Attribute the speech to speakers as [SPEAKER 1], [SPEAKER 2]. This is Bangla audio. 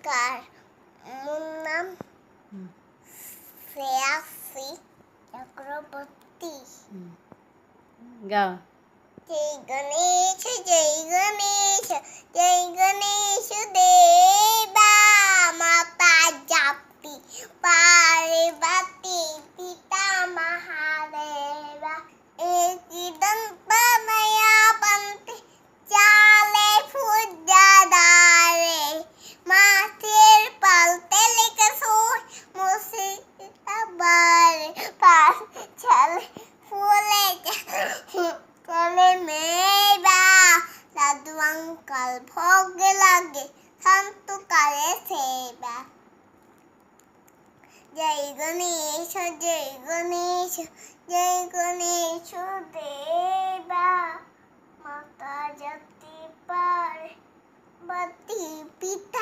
[SPEAKER 1] নমস্কার, মোর নাম শ্রেয়াশ্রী চক্রবর্তী।
[SPEAKER 2] গাও।
[SPEAKER 1] জয় গণেশ জয় গণেশ জয় গণেশ দেবা, মাতা জাতি পার্বতী পিতা মহাদেবা, একই দন্ত নয়া পন্থী চালে পূজাদারে, মাছের পালতে লেখা সুর মুর্শিদাবারে, পাল চালে ফুলে চলে মেবা, সাধু আঙ্কাল ভোগ লাগে শান্ত কালে সেবা। জয় গণেশ জয় গণেশ জয় গণেশ দেবা, মাতা জাতি পার্বতী পিতা